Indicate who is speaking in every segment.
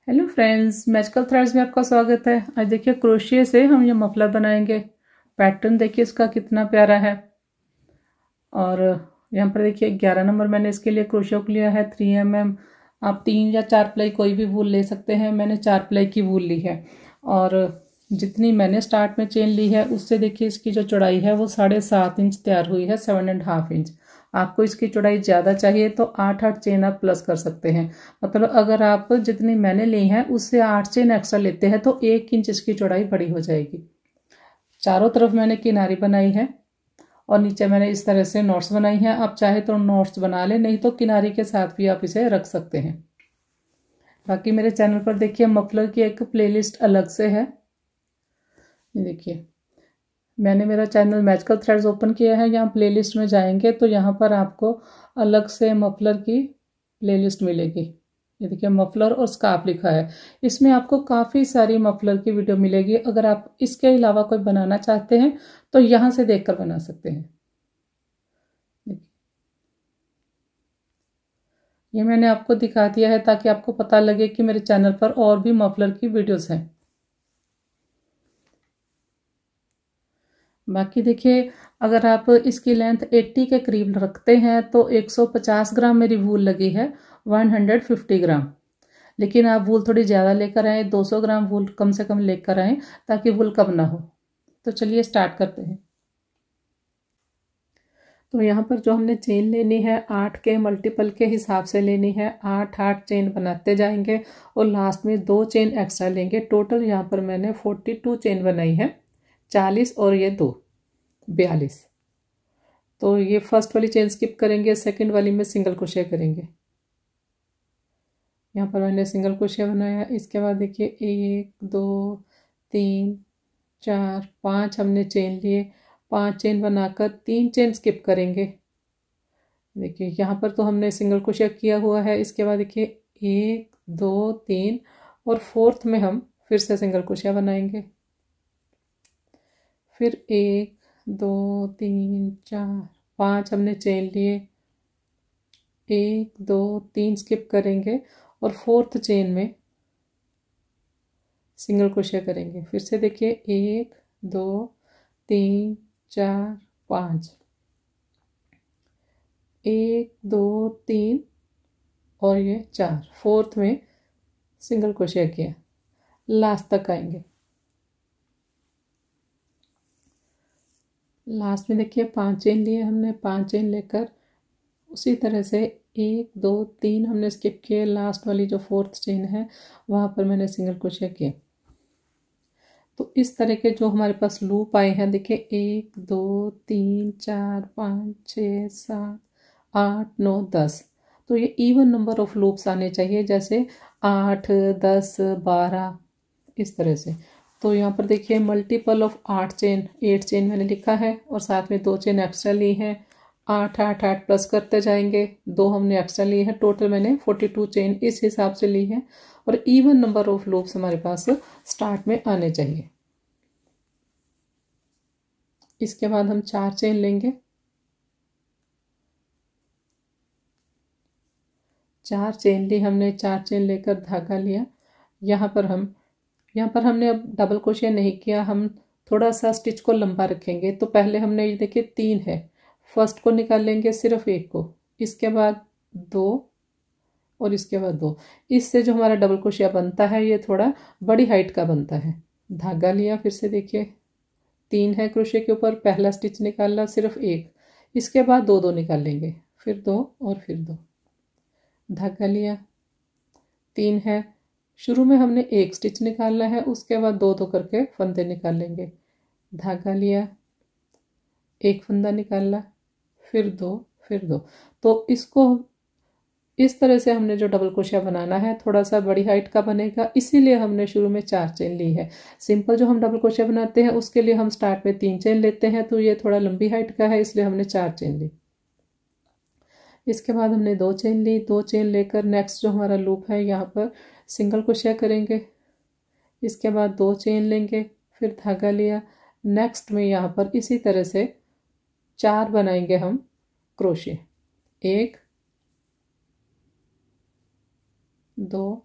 Speaker 1: Hello friends, magical threads में आपका स्वागत है। आज देखिए क्रोशिया से हम ये मफलर बनाएंगे। पैटर्न देखिए इसका कितना प्यारा है। और यहाँ पर देखिए 11 नंबर मैंने इसके लिए क्रोशिया को लिया है 3 mm। आप 3 या 4 प्लाई कोई भी वूल ले सकते हैं। मैंने 4 प्लाई की वूल ली है। और जितनी मैंने स्टार्ट में चेन ली है उससे देखिए इसकी जो चौड़ाई है वो 7.5 इंच तैयार हुई है, 7.5 इंच। आपको इसकी चौड़ाई ज़्यादा चाहिए तो 8 चेन आप प्लस कर सकते हैं। मतलब अगर आप जितनी मैंने ली है उससे 8 चेन एक्स्ट्रा लेते हैं तो 1 इंच इसकी चौड़ाई बड़ी हो जाएगी। चारों तरफ मैंने किनारी बनाई है और नीचे मैंने इस तरह से नॉट्स बनाई हैं। आप चाहे तो नॉट्स बना लें, नहीं तो किनारी के साथ भी आप इसे रख सकते हैं। बाकी मेरे चैनल पर देखिए मफलर की एक प्लेलिस्ट अलग से है। ये देखिए मैंने मेरा चैनल मैजिकल थ्रेड्स ओपन किया है। यहाँ प्लेलिस्ट में जाएंगे तो यहाँ पर आपको अलग से मफलर की प्लेलिस्ट मिलेगी। ये देखिए मफलर और स्कार्फ लिखा है। इसमें आपको काफ़ी सारी मफलर की वीडियो मिलेगी। अगर आप इसके अलावा कोई बनाना चाहते हैं तो यहाँ से देखकर बना सकते हैं। ये मैंने आपको दिखा दिया है ताकि आपको पता लगे कि मेरे चैनल पर और भी मफलर की वीडियोस हैं। बाकी देखिए अगर आप इसकी लेंथ 80 के करीब रखते हैं तो 150 ग्राम मेरी वूल लगी है, 150 ग्राम। लेकिन आप वूल थोड़ी ज़्यादा लेकर आए, 200 ग्राम वूल कम से कम लेकर आए ताकि वूल कम ना हो। तो चलिए स्टार्ट करते हैं। तो यहाँ पर जो हमने चेन लेनी है 8 के मल्टीपल के हिसाब से लेनी है। 8 चेन बनाते जाएंगे और लास्ट में 2 चेन एक्स्ट्रा लेंगे। टोटल यहाँ पर मैंने 42 चेन बनाई है, 40 और ये 2 42। तो ये फर्स्ट वाली चेन स्किप करेंगे, सेकंड वाली में सिंगल क्रोशिया करेंगे। यहाँ पर मैंने सिंगल क्रोशिया बनाया। इसके बाद देखिए 1 2 3 4 5 हमने चेन लिए। 5 चेन बनाकर 3 चेन स्किप करेंगे। देखिए यहाँ पर तो हमने सिंगल क्रोशिया किया हुआ है। इसके बाद देखिए 1 2 3 और फोर्थ में हम फिर से सिंगल क्रोशिया बनाएंगे। फिर 1 2 3 4 5 हमने चेन लिए। 1 2 3 स्किप करेंगे और फोर्थ चेन में सिंगल क्रोशिया करेंगे। फिर से देखिए 1 2 3 4 5, 1 2 3 और ये 4, फोर्थ में सिंगल क्रोशिया किया। लास्ट तक आएंगे। लास्ट में देखिए 5 चेन लिए हमने। 5 चेन लेकर उसी तरह से 1 2 3 हमने स्किप किए। लास्ट वाली जो फोर्थ चेन है वहाँ पर मैंने सिंगल क्रोशिया किया। तो इस तरह के जो हमारे पास लूप आए हैं देखिए 1 2 3 4 5 6 7 8 9 10। तो ये इवन नंबर ऑफ लूप्स आने चाहिए, जैसे 8 10 12 इस तरह से। तो यहाँ पर देखिए मल्टीपल ऑफ 8 चेन, 8 चेन मैंने लिखा है और साथ में 2 चेन एक्स्ट्रा ली हैं। 8 प्लस करते जाएंगे। 2 हमने एक्स्ट्रा लिए हैं। टोटल मैंने 42 चेन इस हिसाब से ली है। और इवन नंबर ऑफ लूप्स हमारे पास स्टार्ट में आने चाहिए। इसके बाद हम 4 चेन लेंगे। 4 चेन ली हमने। 4 चेन लेकर धागा लिया। यहाँ पर हमने अब डबल क्रोशिया नहीं किया। हम थोड़ा सा स्टिच को लंबा रखेंगे। तो पहले हमने ये देखिए 3 है, फर्स्ट को निकाल लेंगे सिर्फ एक को, इसके बाद 2 और इसके बाद 2। इससे जो हमारा डबल क्रोशिया बनता है ये थोड़ा बड़ी हाइट का बनता है। धागा लिया, फिर से देखिए 3 है क्रोशिया के ऊपर, पहला स्टिच निकाला सिर्फ एक, इसके बाद 2 2 निकाल लेंगे, फिर 2 और फिर 2। धागा लिया, 3 है, शुरू में हमने एक स्टिच निकालना है, उसके बाद 2 2 करके फंदे निकाल लेंगे। धागा लिया, एक फंदा निकाला, फिर 2 फिर 2। तो इसको इस तरह से हमने जो डबल क्रोशिया बनाना है थोड़ा सा बड़ी हाइट का बनेगा, इसीलिए हमने शुरू में 4 चेन ली है। सिंपल जो हम डबल क्रोशिया बनाते हैं उसके लिए हम स्टार्ट में 3 चेन लेते हैं, तो ये थोड़ा लंबी हाइट का है इसलिए हमने 4 चेन ली। इसके बाद हमने 2 चेन ली। 2 चेन लेकर नेक्स्ट जो हमारा लूप है यहाँ पर सिंगल क्रोशिया करेंगे। इसके बाद 2 चेन लेंगे, फिर धागा लिया। नेक्स्ट में यहाँ पर इसी तरह से 4 बनाएंगे हम क्रोशिया। 1 2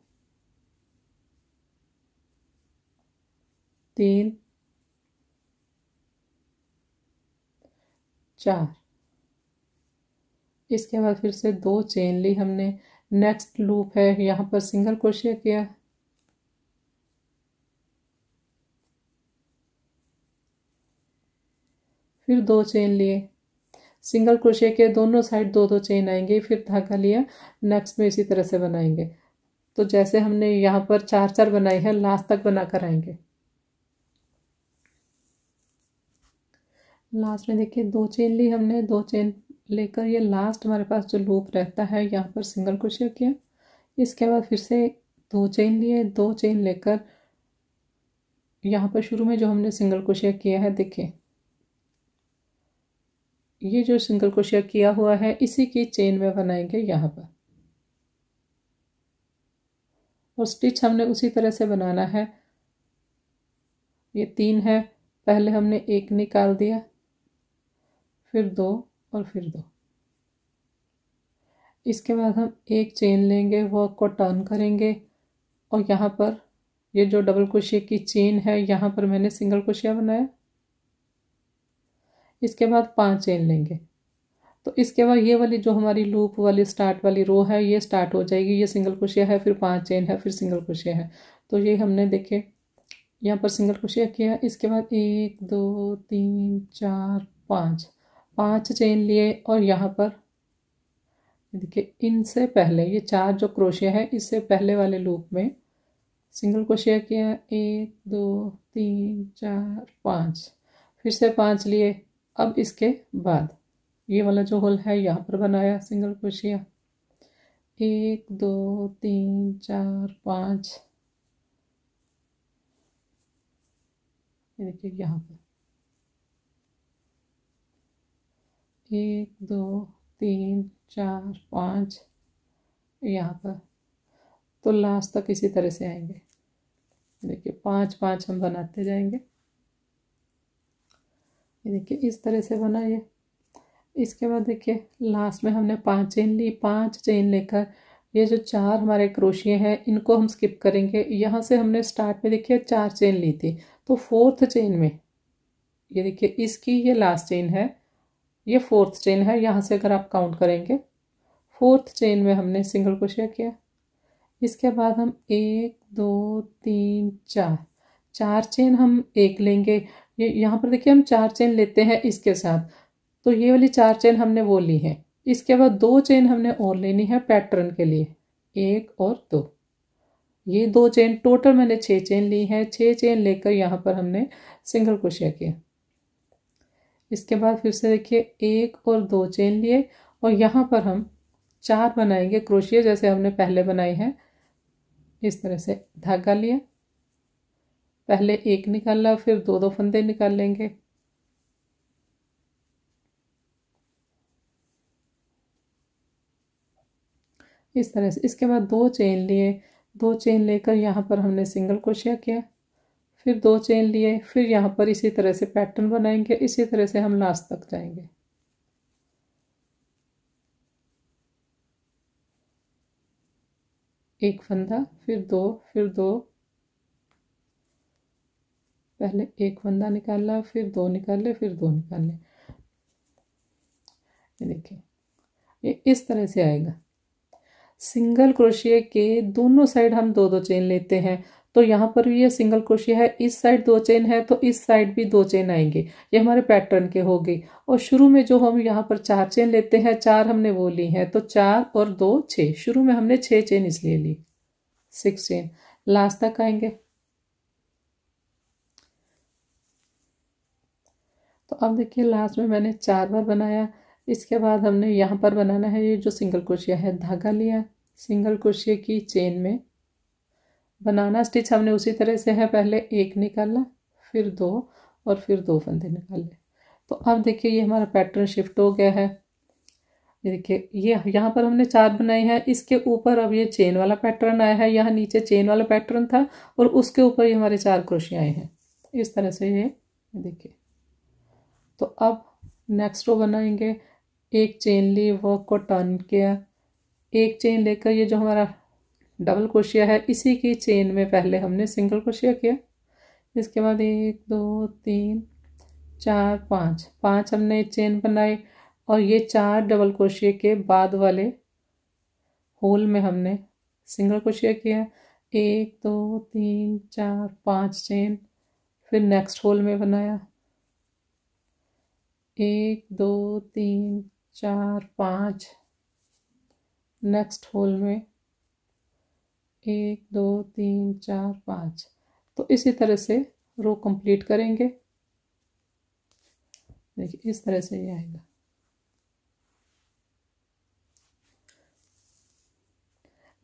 Speaker 1: 3 4। इसके बाद फिर से 2 चेन ली हमने। नेक्स्ट लूप है, यहाँ पर सिंगल क्रोशिया किया, फिर 2 चेन लिए, सिंगल क्रोशिया के दोनों साइड 2 2 चेन आएंगे, फिर धागा लिया। नेक्स्ट में इसी तरह से बनाएंगे। तो जैसे हमने यहाँ पर 4 4 बनाए हैं, लास्ट तक बनाकर आएंगे। लास्ट में देखिए 2 चेन ली हमने, 2 चेन लेकर ये लास्ट हमारे पास जो लूप रहता है यहाँ पर सिंगल क्रोशिया किया। इसके बाद फिर से 2 चेन लिए, 2 चेन लेकर यहाँ पर शुरू में जो हमने सिंगल क्रोशिया किया है, देखिए ये जो सिंगल क्रोशिया किया हुआ है इसी की चेन में बनाएंगे यहाँ पर, और स्टिच हमने उसी तरह से बनाना है। ये 3 है, पहले हमने 1 निकाल दिया, फिर 2 और फिर 2। इसके बाद हम 1 चेन लेंगे, वर्क को टर्न करेंगे, और यहाँ पर ये जो डबल क्रोशिया की चेन है यहाँ पर मैंने सिंगल क्रोशिया बनाया। इसके बाद 5 चेन लेंगे। तो इसके बाद ये वाली जो हमारी लूप वाली स्टार्ट वाली रो है ये स्टार्ट हो जाएगी। ये सिंगल क्रोशिया है, फिर 5 चेन है, फिर सिंगल क्रोशिया है। तो ये हमने देखे यहाँ पर सिंगल क्रोशिया किया। इसके बाद 1 2 3 4 5 चेन लिए, और यहाँ पर देखिए इनसे पहले ये 4 जो क्रोशिया है इससे पहले वाले लूप में सिंगल क्रोशिया किया। 1 2 3 4 5, फिर से 5 लिए। अब इसके बाद ये वाला जो होल है यहाँ पर बनाया सिंगल क्रोशिया। 1 2 3 4 5, ये देखिए यहाँ पर 1 2 3 4 5 यहाँ पर। तो लास्ट तक इसी तरह से आएंगे। देखिए 5 5 हम बनाते जाएंगे। ये देखिए इस तरह से बनाइए। इसके बाद देखिए लास्ट में हमने 5 चेन ली। 5 चेन लेकर ये जो 4 हमारे क्रोशिये हैं इनको हम स्किप करेंगे। यहाँ से हमने स्टार्ट में देखिए 4 चेन ली थी, तो 4th चेन में ये देखिए इसकी ये लास्ट चेन है, ये 4th चेन है। यहाँ से अगर आप काउंट करेंगे 4th चेन में हमने सिंगल क्रोशिया किया। इसके बाद हम 1 2 3 4 चेन हम एक लेंगे। ये यहाँ पर देखिए हम 4 चेन लेते हैं इसके साथ, तो ये वाली 4 चेन हमने वो ली है। इसके बाद 2 चेन हमने और लेनी है पैटर्न के लिए, 1 और 2। ये 2 चेन टोटल मैंने 6 चेन ली है। 6 चेन लेकर यहाँ पर हमने सिंगल क्रोशिया किया। इसके बाद फिर से देखिए 1 और 2 चेन लिए, और यहाँ पर हम 4 बनाएंगे क्रोशिया जैसे हमने पहले बनाए हैं। इस तरह से धागा लिया, पहले 1 निकाला, फिर 2 2 फंदे निकाल लेंगे। इस तरह से। इसके बाद 2 चेन लिए, 2 चेन लेकर यहाँ पर हमने सिंगल क्रोशिया किया, फिर 2 चेन लिए, फिर यहाँ पर इसी तरह से पैटर्न बनाएंगे। इसी तरह से हम लास्ट तक जाएंगे। एक फंदा, फिर 2, फिर 2, पहले 1 फंदा निकाला, फिर 2 निकाले, फिर 2 निकाले। ये देखिए ये इस तरह से आएगा। सिंगल क्रोशिया के दोनों साइड हम 2 2 चेन लेते हैं। तो यहाँ पर भी ये सिंगल क्रोशिया है, इस साइड 2 चेन है तो इस साइड भी 2 चेन आएंगे। ये हमारे पैटर्न के हो गई। और शुरू में जो हम यहाँ पर 4 चेन लेते हैं, 4 हमने वो ली हैं, तो 4 और 2 6। शुरू में हमने 6 चेन इसलिए ली, 6 चेन। लास्ट तक आएंगे। तो अब देखिए लास्ट में मैंने 4 बार बनाया। इसके बाद हमने यहाँ पर बनाना है ये जो सिंगल क्रोशिया है। धागा लिया, सिंगल क्रोशिया की चेन में बनाना। स्टिच हमने उसी तरह से है, पहले 1 निकाला, फिर 2 और फिर 2 फंदे निकाले। तो अब देखिए ये हमारा पैटर्न शिफ्ट हो गया है। ये देखिए ये यहाँ पर हमने 4 बनाए हैं, इसके ऊपर अब ये चेन वाला पैटर्न आया है। यहाँ नीचे चेन वाला पैटर्न था और उसके ऊपर ये हमारे 4 क्रोशिया आए हैं। इस तरह से ये देखिए। तो अब नेक्स्ट रो बनाएंगे। 1 चेन ली, वर्क को टर्न किया, 1 चेन लेकर ये जो हमारा डबल क्रोशिया है इसी की चेन में पहले हमने सिंगल क्रोशिया किया। इसके बाद 1 2 3 4 5 5 हमने चेन बनाई और ये 4 डबल क्रोशिया के बाद वाले होल में हमने सिंगल क्रोशिया किया। 1 2 3 4 5 चेन, फिर नेक्स्ट होल में बनाया 1 2 3 4 5, नेक्स्ट होल में 1 2 3 4 5। तो इसी तरह से रो कंप्लीट करेंगे। देखिए इस तरह से ये आएगा।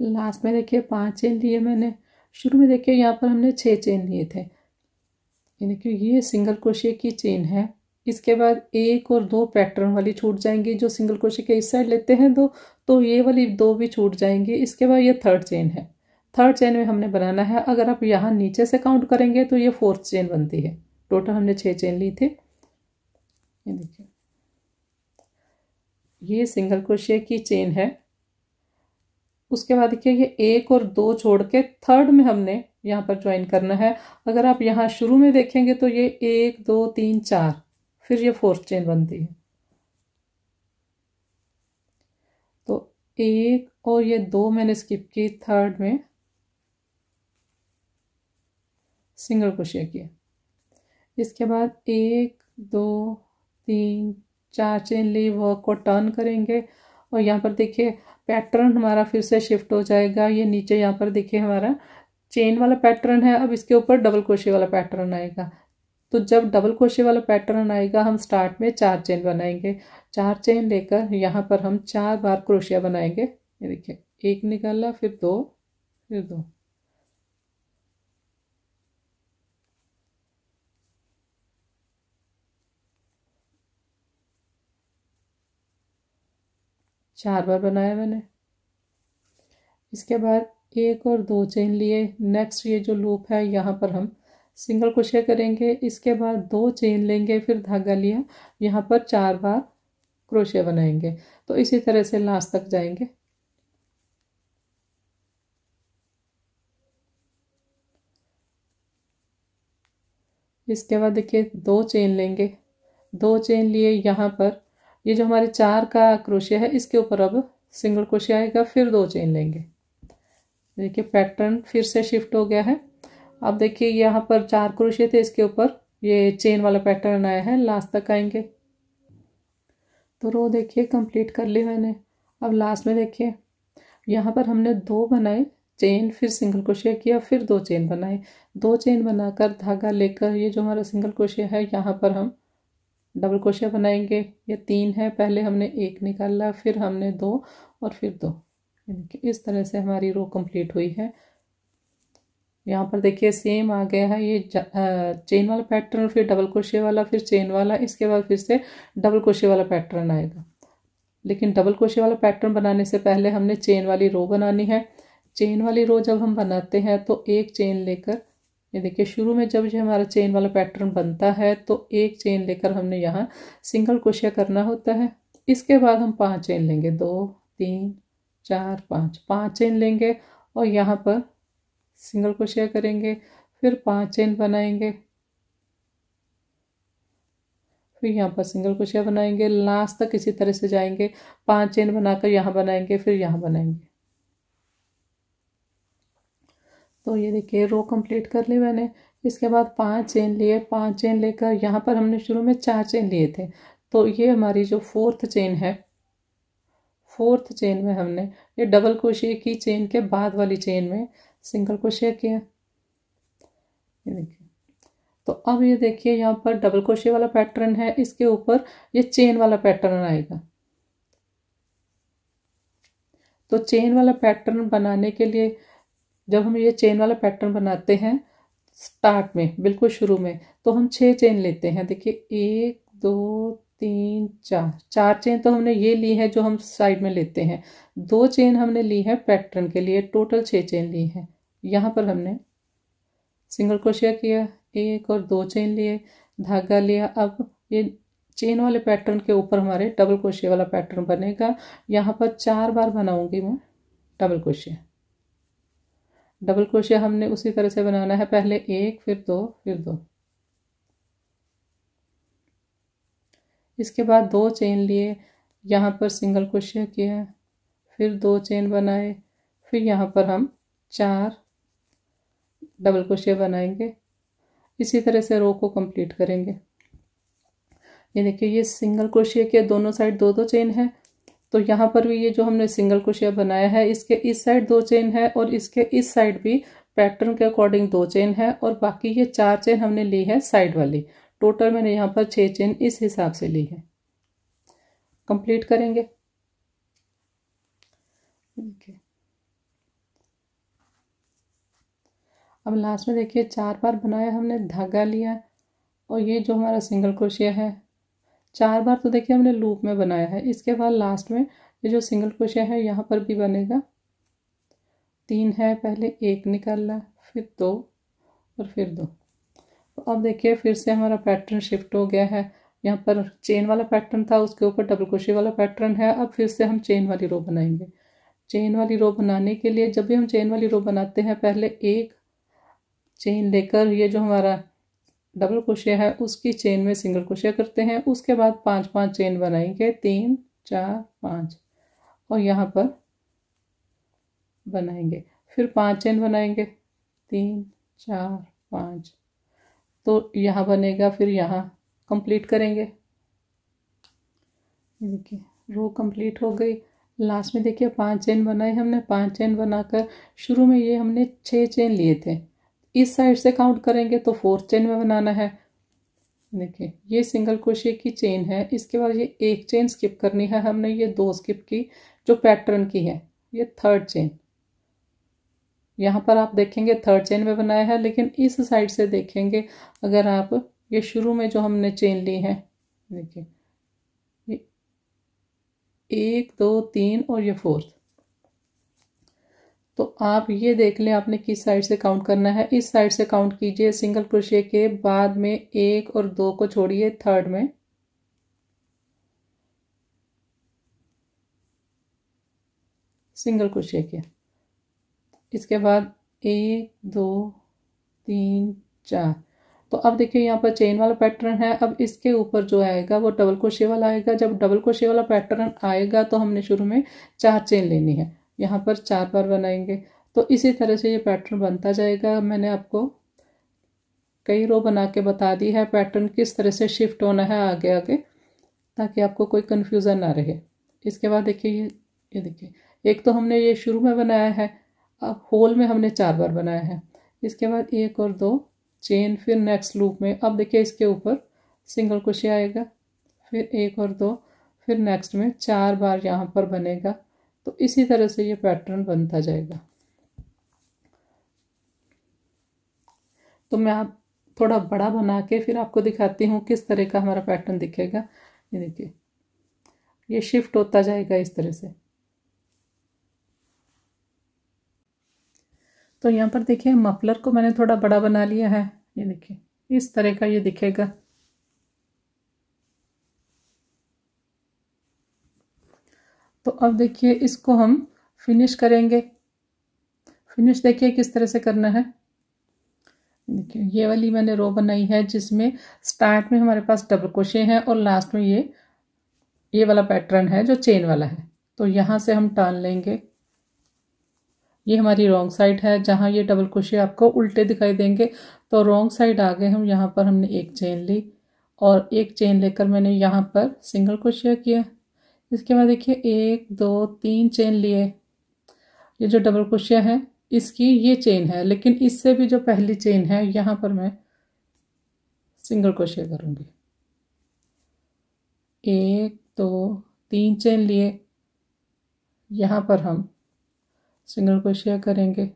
Speaker 1: लास्ट में देखिए 5 चेन लिए मैंने। शुरू में देखिए यहाँ पर हमने 6 चेन लिए थे, यानी कि ये सिंगल क्रोशिया की चेन है। इसके बाद 1 और 2 पैटर्न वाली छूट जाएंगी, जो सिंगल क्रोशिया के इस साइड लेते हैं दो, तो ये वाली 2 भी छूट जाएंगी। इसके बाद ये 3rd चेन है। 3rd चेन में हमने बनाना है, अगर आप यहाँ नीचे से काउंट करेंगे तो ये 4th चेन बनती है। टोटल हमने 6 चेन ली थी। ये देखिए ये सिंगल क्रोशिया की चेन है। उसके बाद देखिए ये 1 और 2 छोड़ के 3rd में हमने यहाँ पर ज्वाइन करना है। अगर आप यहाँ शुरू में देखेंगे तो ये 1 2 3 4, फिर ये 4th चेन बनती है। तो 1 और ये 2 मैंने स्किप की, 3rd में सिंगल क्रोशिया किया। इसके बाद 1 2 3 4 चेन ली, वर्क को टर्न करेंगे और यहाँ पर देखिए पैटर्न हमारा फिर से शिफ्ट हो जाएगा। ये नीचे यहाँ पर देखिए हमारा चेन वाला पैटर्न है, अब इसके ऊपर डबल क्रोशिया वाला पैटर्न आएगा। तो जब डबल क्रोशिया वाला पैटर्न आएगा हम स्टार्ट में 4 चेन बनाएंगे। 4 चेन लेकर यहाँ पर हम 4 बार क्रोशिया बनाएंगे। ये देखिए 1 निकाला, फिर 2, फिर 2। चार बार बनाया मैंने। इसके बाद 1 और 2 चेन लिए। नेक्स्ट ये जो लूप है यहाँ पर हम सिंगल क्रोशिया करेंगे। इसके बाद 2 चेन लेंगे, फिर धागा लिया, यहाँ पर 4 बार क्रोशिया बनाएंगे। तो इसी तरह से लास्ट तक जाएंगे। इसके बाद देखिए 2 चेन लेंगे। 2 चेन लिए, यहाँ पर ये जो हमारे 4 का क्रोशिया है इसके ऊपर अब सिंगल क्रोशिया आएगा, फिर 2 चेन लेंगे। देखिए पैटर्न फिर से शिफ्ट हो गया है। अब देखिए यहाँ पर 4 क्रोशिया थे, इसके ऊपर ये चेन वाला पैटर्न आया है। लास्ट तक आएंगे। तो रो देखिए कंप्लीट कर ली मैंने। अब लास्ट में देखिए यहाँ पर हमने 2 बनाए चेन, फिर सिंगल क्रोशिया किया, फिर 2 चेन बनाए। 2 चेन बनाकर धागा लेकर ये जो हमारा सिंगल क्रोशिया है यहाँ पर हम डबल क्रोशिया बनाएंगे। ये 3 है, पहले हमने 1 निकाला, फिर हमने 2 और फिर 2। इस तरह से हमारी रो कंप्लीट हुई है। यहाँ पर देखिए सेम आ गया है ये चेन वाला पैटर्न, फिर डबल क्रोशिया वाला, फिर चेन वाला, इसके बाद फिर से डबल क्रोशिया वाला पैटर्न आएगा। लेकिन डबल क्रोशिया वाला पैटर्न बनाने से पहले हमने चेन वाली रो बनानी है। चेन वाली रो जब हम बनाते हैं तो 1 चेन लेकर, ये देखिए शुरू में जब ये हमारा चेन वाला पैटर्न बनता है तो 1 चेन लेकर हमने यहाँ सिंगल क्रोशिया करना होता है। इसके बाद हम 5 चेन लेंगे, 2 3 4 5, 5 चेन लेंगे और यहाँ पर सिंगल क्रोशिया करेंगे, फिर 5 चेन बनाएंगे, फिर यहाँ पर सिंगल क्रोशिया बनाएंगे। लास्ट तक इसी तरह से जाएंगे। 5 चेन बनाकर यहाँ बनाएंगे, फिर यहाँ बनाएंगे। तो ये देखिए रो कंप्लीट कर ली मैंने। इसके बाद 5 चेन लिए। 5 चेन लेकर यहाँ पर हमने शुरू में 4 चेन लिए थे, तो ये हमारी जो 4th चेन है, 4th चेन में हमने ये डबल क्रोशिया की चेन के बाद वाली चेन में सिंगल क्रोशिया किया। ये देखिए, तो अब ये देखिए यहाँ पर डबल क्रोशिया वाला पैटर्न है, इसके ऊपर ये चेन वाला पैटर्न आएगा। तो चेन वाला पैटर्न बनाने के लिए जब हम ये चेन वाला पैटर्न बनाते हैं स्टार्ट में, बिल्कुल शुरू में, तो हम 6 चेन लेते हैं। देखिए 1 2 3 4, 4 चेन तो हमने ये ली है जो हम साइड में लेते हैं। 2 चेन हमने ली है पैटर्न के लिए, टोटल 6 चेन ली है। यहाँ पर हमने सिंगल क्रोशिया किया, 1 और 2 चेन लिए, धागा लिया। अब ये चेन वाले पैटर्न के ऊपर हमारे डबल क्रोशिया वाला पैटर्न बनेगा। यहाँ पर 4 बार बनाऊंगी मैं डबल क्रोशिया। डबल क्रोशिया हमने उसी तरह से बनाना है, पहले एक फिर दो फिर दो। इसके बाद 2 चेन लिए, यहाँ पर सिंगल क्रोशिया किया, फिर 2 चेन बनाए, फिर यहाँ पर हम 4 डबल क्रोशिया बनाएंगे। इसी तरह से रो को कंप्लीट करेंगे। ये देखिए, ये सिंगल क्रोशिया के दोनों साइड 2-2 चेन है, तो यहाँ पर भी ये जो हमने सिंगल क्रोशिया बनाया है, इसके इस साइड 2 चेन है और इसके इस साइड भी पैटर्न के अकॉर्डिंग 2 चेन है, और बाकी ये 4 चेन हमने ली है साइड वाली। टोटल मैंने यहाँ पर 6 चेन इस हिसाब से ली है। कंप्लीट करेंगे। देखिए, अब लास्ट में देखिए 4 बार बनाया हमने, धागा लिया, और ये जो हमारा सिंगल क्रोशिया है 4 बार तो देखिए हमने लूप में बनाया है। इसके बाद लास्ट में ये जो सिंगल क्रोशिया है यहाँ पर भी बनेगा। 3 है, पहले 1 निकालना, फिर 2 और फिर 2। तो अब देखिए फिर से हमारा पैटर्न शिफ्ट हो गया है। यहाँ पर चेन वाला पैटर्न था, उसके ऊपर डबल क्रोशिया वाला पैटर्न है। अब फिर से हम चेन वाली रो बनाएंगे। चेन वाली रो बनाने के लिए जब भी हम चेन वाली रो बनाते हैं, पहले एक चेन लेकर ये जो हमारा डबल क्रोशिया है उसकी चेन में सिंगल क्रोशिया करते हैं। उसके बाद 5-5 चेन बनाएंगे, 3 4 5, और यहाँ पर बनाएंगे, फिर 5 चेन बनाएंगे, 3 4 5, तो यहाँ बनेगा, फिर यहाँ कंप्लीट करेंगे। ये देखिए रो कंप्लीट हो गई। लास्ट में देखिए 5 चेन बनाए हमने। 5 चेन बनाकर शुरू में ये हमने 6 चेन लिए थे, इस साइड से काउंट करेंगे तो 4th चेन में बनाना है। देखिए ये सिंगल क्रोशिया की चेन है, इसके बाद ये एक चेन स्किप करनी है हमने, ये 2 स्किप की जो पैटर्न की है, ये 3rd चेन। यहाँ पर आप देखेंगे 3rd चेन में बनाया है, लेकिन इस साइड से देखेंगे अगर आप, ये शुरू में जो हमने चेन ली है, देखिए ये 1 2 3 और ये 4th। तो आप ये देख लें आपने किस साइड से काउंट करना है। इस साइड से काउंट कीजिए। सिंगल क्रोशिया के बाद में 1 और 2 को छोड़िए, 3rd में सिंगल क्रोशिया किया। इसके बाद 1 2 3 4। तो अब देखिए यहाँ पर चेन वाला पैटर्न है। अब इसके ऊपर जो आएगा वो डबल क्रोशिया वाला आएगा। जब डबल क्रोशिया वाला पैटर्न आएगा तो हमने शुरू में 4 चेन लेनी है, यहाँ पर 4 बार बनाएंगे। तो इसी तरह से ये पैटर्न बनता जाएगा। मैंने आपको कई रो बना के बता दी है पैटर्न किस तरह से शिफ्ट होना है आगे आगे, ताकि आपको कोई कन्फ्यूज़न ना रहे। इसके बाद देखिए ये देखिए, एक तो हमने ये शुरू में बनाया है, अब होल में हमने 4 बार बनाया है। इसके बाद 1 और 2 चेन, फिर नेक्स्ट लूप में अब देखिए इसके ऊपर सिंगल क्रोशिया आएगा, फिर 1 और 2, फिर नेक्स्ट में 4 बार यहाँ पर बनेगा। तो इसी तरह से ये पैटर्न बनता जाएगा। तो मैं आप थोड़ा बड़ा बना के फिर आपको दिखाती हूँ किस तरह का हमारा पैटर्न दिखेगा। ये देखिए ये शिफ्ट होता जाएगा इस तरह से। तो यहाँ पर देखिए मफलर को मैंने थोड़ा बड़ा बना लिया है। ये देखिए इस तरह का ये दिखेगा। तो अब देखिए इसको हम फिनिश करेंगे। फिनिश देखिए किस तरह से करना है। देखिए ये वाली मैंने रो बनाई है जिसमें स्टार्ट में हमारे पास डबल क्रोशिया है और लास्ट में ये वाला पैटर्न है जो चेन वाला है। तो यहाँ से हम टान लेंगे। ये हमारी रॉन्ग साइड है, जहाँ ये डबल क्रोशिया आपको उल्टे दिखाई देंगे। तो रॉन्ग साइड आ गए हम। यहाँ पर हमने एक चेन ली और एक चेन लेकर मैंने यहाँ पर सिंगल क्रोशिया किया। इसके बाद देखिए 1 2 3 चेन लिए। ये जो डबल क्रोशिया है इसकी ये चेन है, लेकिन इससे भी जो पहली चेन है यहाँ पर मैं सिंगल क्रोशिया करूँगी। 1 2 3 चेन लिए, यहाँ पर हम सिंगल क्रोशिया करेंगे।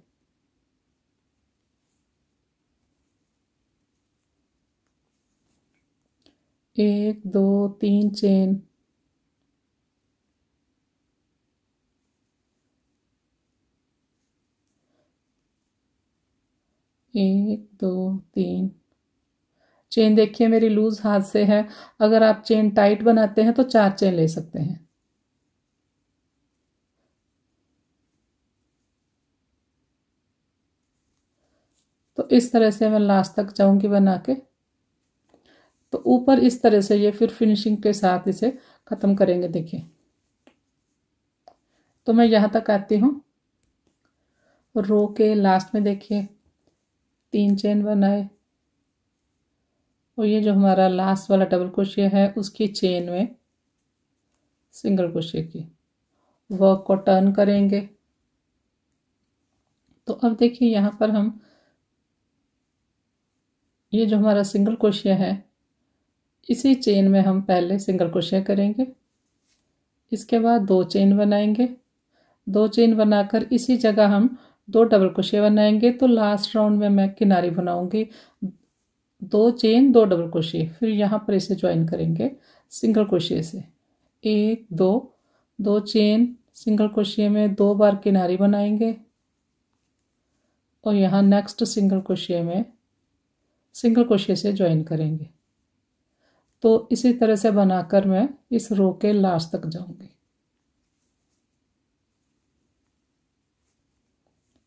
Speaker 1: एक 2 3 चेन, एक 2 3 चेन। देखिए मेरी लूज हाथ से है, अगर आप चेन टाइट बनाते हैं तो 4 चेन ले सकते हैं। तो इस तरह से मैं लास्ट तक जाऊंगी बना के। तो ऊपर इस तरह से ये फिर फिनिशिंग के साथ इसे ख़त्म करेंगे। देखिए, तो मैं यहाँ तक आती हूँ। रो के लास्ट में देखिए 3 चेन बनाए, और ये जो हमारा लास्ट वाला डबल क्रोशिया है उसकी चेन में सिंगल क्रोशिया की वर्क को टर्न करेंगे। तो अब देखिए यहाँ पर हम ये जो हमारा सिंगल क्रोशिया है इसी चेन में हम पहले सिंगल क्रोशिया करेंगे, इसके बाद 2 चेन बनाएंगे, 2 चेन बनाकर इसी जगह हम 2 डबल क्रोशिया बनाएंगे। तो लास्ट राउंड में मैं किनारी बनाऊंगी, 2 चेन 2 डबल क्रोशिया, फिर यहाँ पर इसे ज्वाइन करेंगे सिंगल क्रोशिया से। 1 2 2 चेन सिंगल क्रोशिया में 2 बार किनारी बनाएंगे, और यहाँ नेक्स्ट सिंगल क्रोशिया में सिंगल क्रोशिया से ज्वाइन करेंगे। तो इसी तरह से बनाकर मैं इस रो के लास्ट तक जाऊंगी।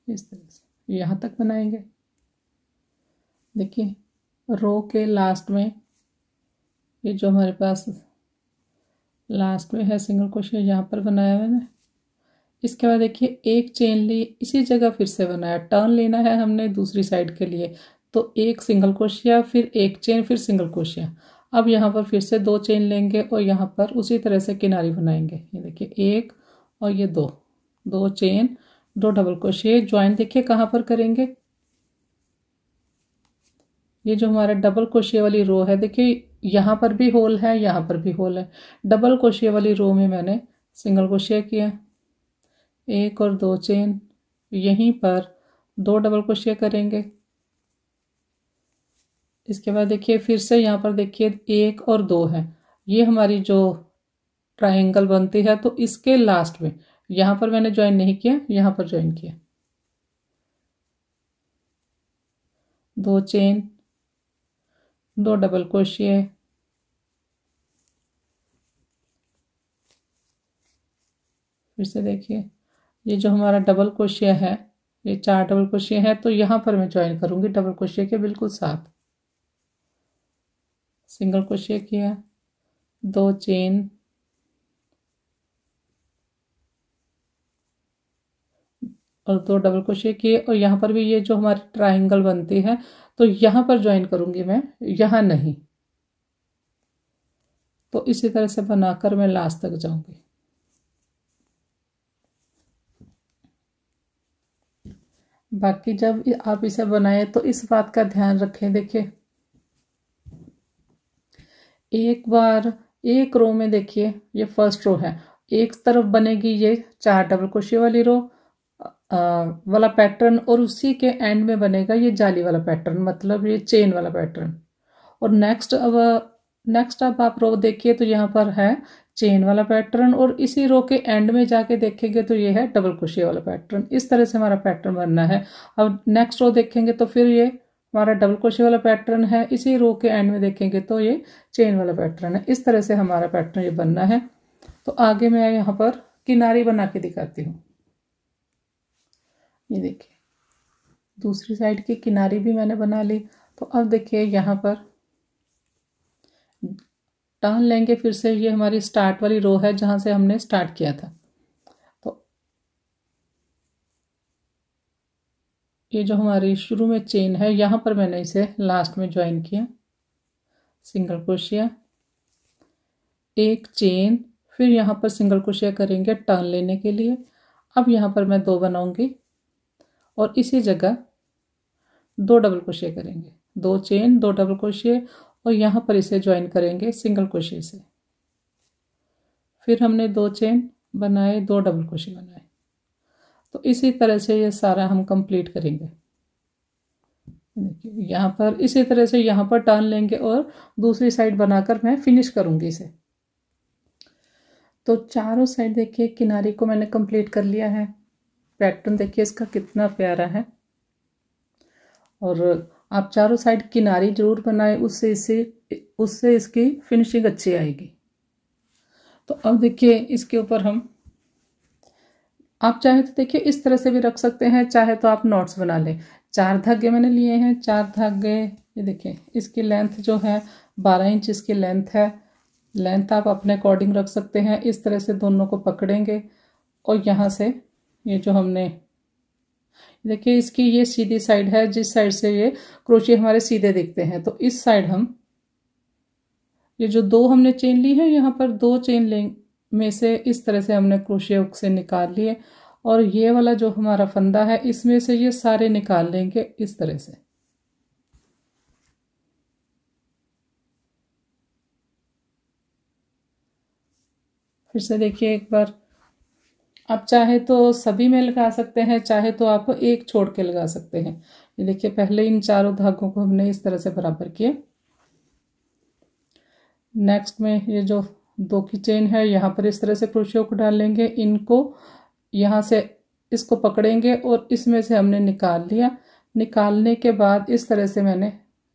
Speaker 1: इस तरह से यहाँ तक बनाएंगे। देखिए, रो के लास्ट में ये जो हमारे पास लास्ट में है सिंगल क्रोशिया यहाँ पर बनाया मैंने। इसके बाद देखिए 1 चेन ली, इसी जगह फिर से बनाया, टर्न लेना है हमने दूसरी साइड के लिए। तो 1 सिंगल क्रोशिया, फिर 1 चेन, फिर सिंगल क्रोशिया। अब यहाँ पर फिर से 2 चेन लेंगे और यहाँ पर उसी तरह से किनारी बनाएंगे। ये देखिए 1 और ये 2 चेन 2 डबल क्रोशिया। ज्वाइन देखिए कहाँ पर करेंगे, ये जो हमारा डबल क्रोशिया वाली रो है देखिए यहाँ पर भी होल है, यहाँ पर भी होल है। डबल क्रोशिया वाली रो में मैंने सिंगल क्रोशिया किया, 1 और 2 चेन, यहीं पर 2 डबल क्रोशिया करेंगे। इसके बाद देखिए फिर से यहाँ पर देखिए 1 और 2 है, ये हमारी जो ट्रायंगल बनती है। तो इसके लास्ट में यहाँ पर मैंने ज्वाइन नहीं किया, यहाँ पर ज्वाइन किया, 2 चेन 2 डबल क्रोशिया, फिर से देखिए ये जो हमारा डबल क्रोशिया है ये 4 डबल क्रोशिया है। तो यहाँ पर मैं ज्वाइन करूँगी डबल क्रोशिया के बिल्कुल साथ। सिंगल क्रोशिया किया, 2 चेन और 2 डबल क्रोशिया किए, और यहाँ पर भी ये जो हमारी ट्रायंगल बनती है तो यहाँ पर ज्वाइन करूँगी मैं, यहाँ नहीं। तो इसी तरह से बनाकर मैं लास्ट तक जाऊँगी। बाकी जब आप इसे बनाएं तो इस बात का ध्यान रखें। देखिए एक बार एक रो में देखिए ये फर्स्ट रो है, एक तरफ बनेगी ये 4 डबल क्रोशिया वाली रो वाला पैटर्न, और उसी के एंड में बनेगा ये जाली वाला पैटर्न, मतलब ये चेन वाला पैटर्न। और नेक्स्ट अब आप रो देखिए तो यहाँ पर है चेन वाला पैटर्न, और इसी रो के एंड में जाके देखेंगे तो ये है डबल क्रोशिया वाला पैटर्न। इस तरह से हमारा पैटर्न बनना है। अब नेक्स्ट रो देखेंगे तो फिर ये हमारा डबल क्रोशिया वाला पैटर्न है, इसी रो के एंड में देखेंगे तो ये चेन वाला पैटर्न है। इस तरह से हमारा पैटर्न ये बनना है। तो आगे मैं यहाँ पर किनारी बना के दिखाती हूँ। ये देखिए दूसरी साइड की किनारी भी मैंने बना ली। तो अब देखिए यहाँ पर टर्न लेंगे, फिर से ये हमारी स्टार्ट वाली रो है जहाँ से हमने स्टार्ट किया था। तो ये जो हमारी शुरू में चेन है यहाँ पर मैंने इसे लास्ट में ज्वाइन किया, सिंगल क्रोशिया, 1 चेन, फिर यहाँ पर सिंगल क्रोशिया करेंगे टर्न लेने के लिए। अब यहाँ पर मैं 2 बनाऊंगी और इसी जगह 2 डबल क्रोशिया करेंगे, 2 चेन 2 डबल क्रोशिया, और यहाँ पर इसे ज्वाइन करेंगे सिंगल क्रोशिया से। फिर हमने 2 चेन बनाए, 2 डबल क्रोशिया बनाए। तो इसी तरह से ये सारा हम कंप्लीट करेंगे। देखिए यहाँ पर इसी तरह से यहाँ पर टर्न लेंगे और दूसरी साइड बनाकर मैं फिनिश करूँगी इसे। तो चारों साइड देखिए किनारी को मैंने कंप्लीट कर लिया है। पैटर्न देखिए इसका कितना प्यारा है, और आप चारों साइड किनारी जरूर बनाएं, उससे इसकी फिनिशिंग अच्छी आएगी। तो अब देखिए इसके ऊपर हम, आप चाहे तो देखिए इस तरह से भी रख सकते हैं, चाहे तो आप नॉट्स बना लें, 4 धागे मैंने लिए हैं। 4 धागे, ये देखिए इसकी लेंथ जो है 12 इंच इसकी लेंथ है। लेंथ आप अपने अकॉर्डिंग रख सकते हैं। इस तरह से दोनों को पकड़ेंगे और यहाँ से ये जो हमने, देखिए इसकी ये सीधी साइड है, जिस साइड से ये क्रोशिया हमारे सीधे दिखते हैं, तो इस साइड हम ये जो 2 हमने चेन ली है, यहाँ पर 2 चेन में से इस तरह से हमने क्रोशिया हुक से निकाल लिए और ये वाला जो हमारा फंदा है इसमें से ये सारे निकाल लेंगे इस तरह से। फिर से देखिए एक बार, आप चाहे तो सभी में लगा सकते हैं, चाहे तो आप एक छोड़ के लगा सकते हैं। ये देखिए पहले इन चारों धागों को हमने इस तरह से बराबर किया। नेक्स्ट में ये जो 2 की चेन है यहाँ पर इस तरह से क्रोशिया को डाल लेंगे, इनको यहाँ से इसको पकड़ेंगे और इसमें से हमने निकाल लिया। निकालने के बाद इस तरह से मैंने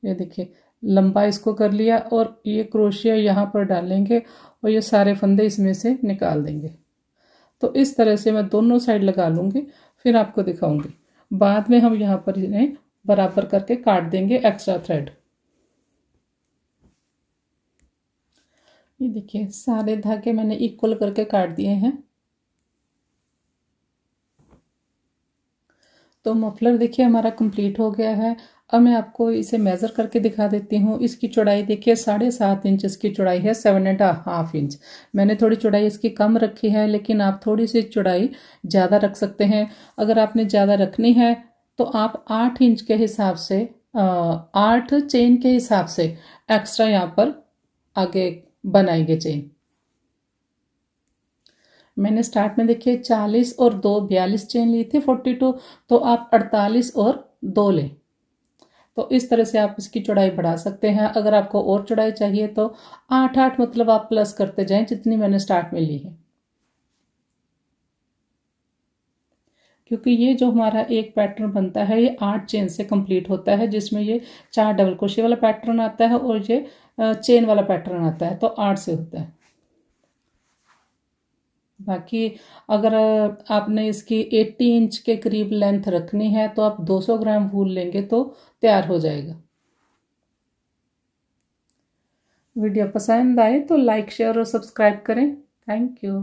Speaker 1: ये देखिए लंबा इसको कर लिया और ये क्रोशिया यहाँ पर डालेंगे और ये सारे फंदे इसमें से निकाल देंगे। तो इस तरह से मैं दोनों साइड लगा लूँगी, फिर आपको दिखाऊंगी। बाद में हम यहाँ पर इन्हें बराबर करके काट देंगे एक्स्ट्रा थ्रेड। ये देखिए सारे धागे मैंने इक्वल करके काट दिए हैं। तो मफलर देखिए हमारा कंप्लीट हो गया है। अब मैं आपको इसे मेज़र करके दिखा देती हूँ। इसकी चौड़ाई देखिए 7.5 इंच इसकी चौड़ाई है, 7.5 इंच। मैंने थोड़ी चौड़ाई इसकी कम रखी है, लेकिन आप थोड़ी सी चौड़ाई ज़्यादा रख सकते हैं। अगर आपने ज़्यादा रखनी है तो आप 8 इंच के हिसाब से 8 चेन के हिसाब से एक्स्ट्रा यहाँ पर आगे बनाएंगे चेन। मैंने स्टार्ट में देखिए 40 और 2 42 चेन ली थी 42, तो आप 48 और 2 लें। तो इस तरह से आप इसकी चौड़ाई बढ़ा सकते हैं। अगर आपको और चौड़ाई चाहिए तो 8 मतलब आप प्लस करते जाएं जितनी मैंने स्टार्ट में ली है। क्योंकि ये जो हमारा एक पैटर्न बनता है ये 8 चेन से कंप्लीट होता है, जिसमें ये 4 डबल क्रोशिया वाला पैटर्न आता है और ये चेन वाला पैटर्न आता है, तो 8 से होता है। बाकी अगर आपने इसकी 80 इंच के करीब लेंथ रखनी है तो आप 200 ग्राम वूल लेंगे तो तैयार हो जाएगा। वीडियो पसंद आए तो लाइक शेयर और सब्सक्राइब करें। Thank you.